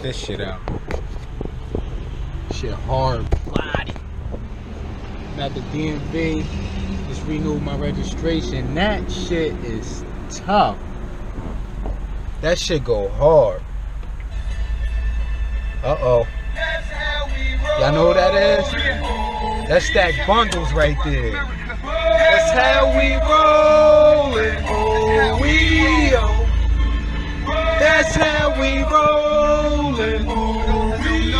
this shit out. Shit hard body. I'm at the DMV. Just renewed my registration. That shit is tough. That shit go hard. Uh-oh. Y'all know who that is? That's Stack Bundles right there. That's how we rollin'. Oh, we That's how we rollin'. Oh, we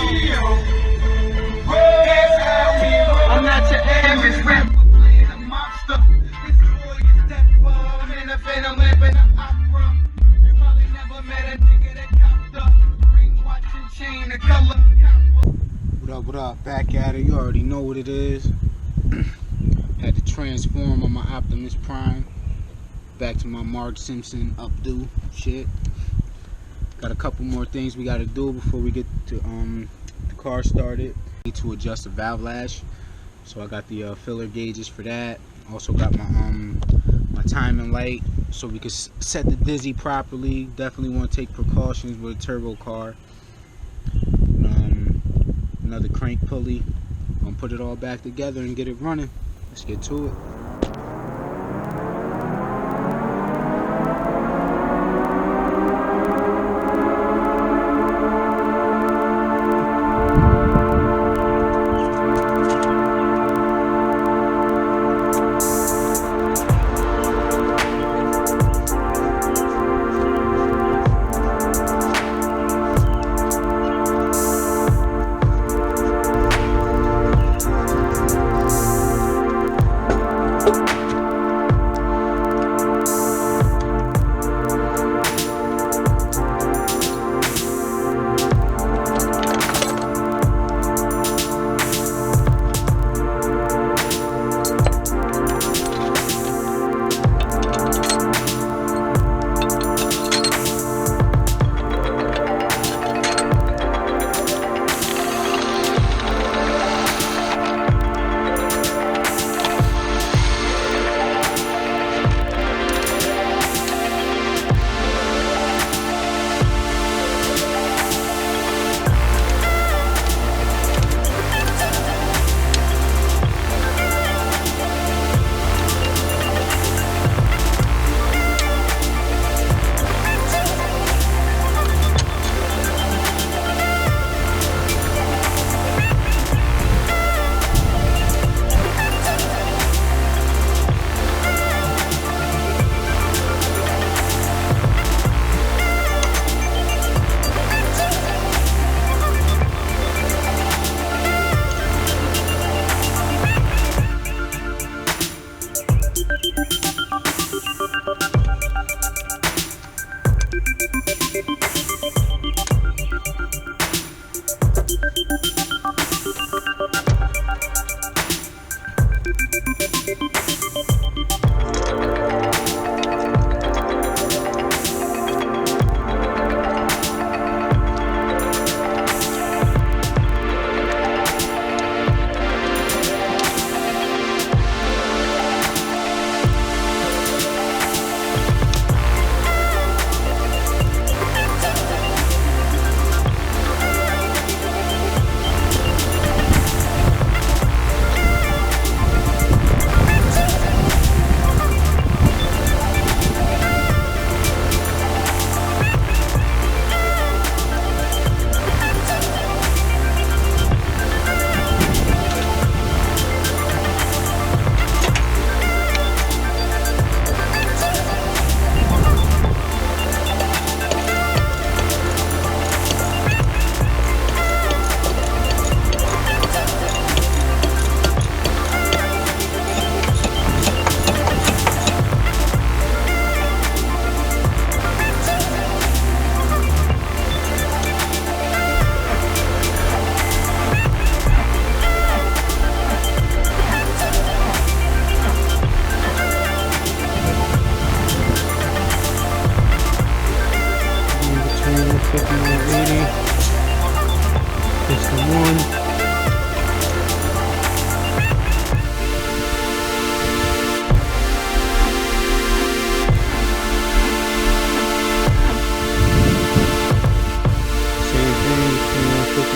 I'm not your average rapper playing a monster. It's the boy you step up. I'm in a phantom living an opera. You probably never met a nigga that copped up. Ring, watch, and chain, the color. What up, back at it. You already know what it is. Had to transform on my Optimus Prime. Back to my Marge Simpson updo shit. Got a couple more things we gotta do before we get to the car started. Need to adjust the valve lash. So I got the filler gauges for that. Also got my my timing light so we can set the dizzy properly. Definitely want to take precautions with a turbo car. Another crank pulley. Gonna put it all back together and get it running. Let's get to it.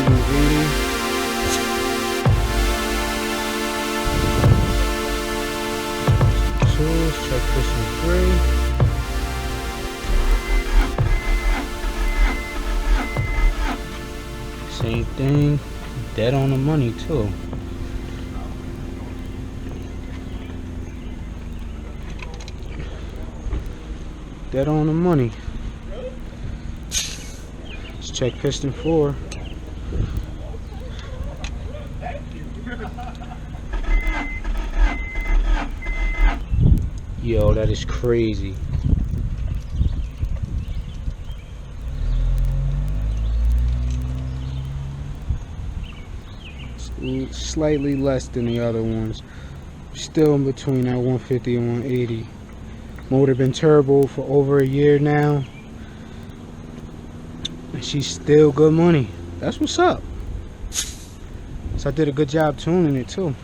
F22B. Tools, check piston 3. Same thing, dead on the money too. Dead on the money. Let's check piston 4. Yo, that is crazy. It's slightly less than the other ones. Still in between that 150 and 180. Motor been turbo for over a year now. And she's still good money. That's what's up. So I did a good job tuning it too.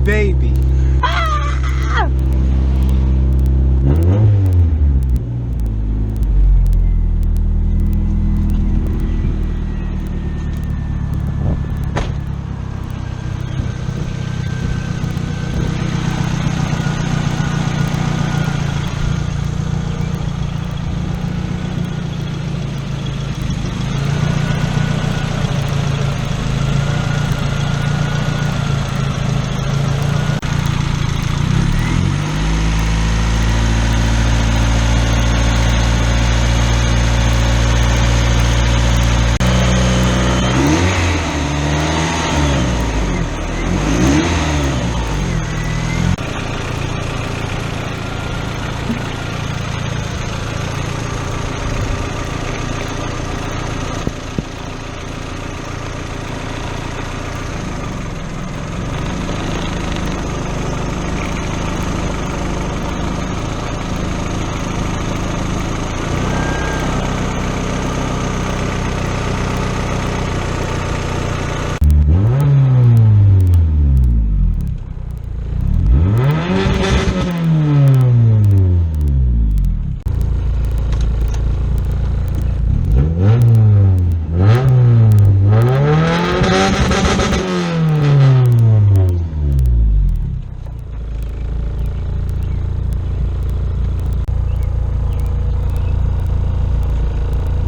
Baby.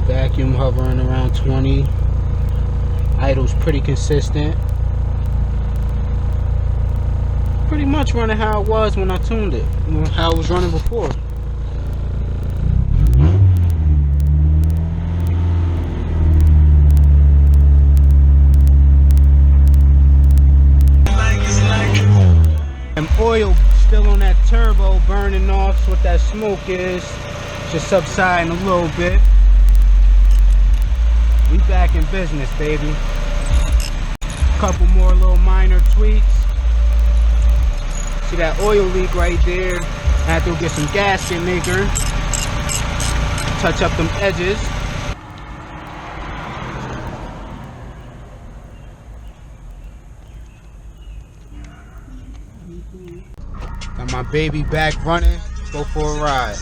Vacuum hovering around 20. Idle's pretty consistent. Pretty much running how it was when I tuned it. How it was running before. And oil still on that turbo burning off. So what that smoke is, just subsiding a little bit. We back in business, baby. Couple more little minor tweaks. See that oil leak right there? I had to get some gasket maker. Touch up them edges. Got my baby back running. Go for a ride.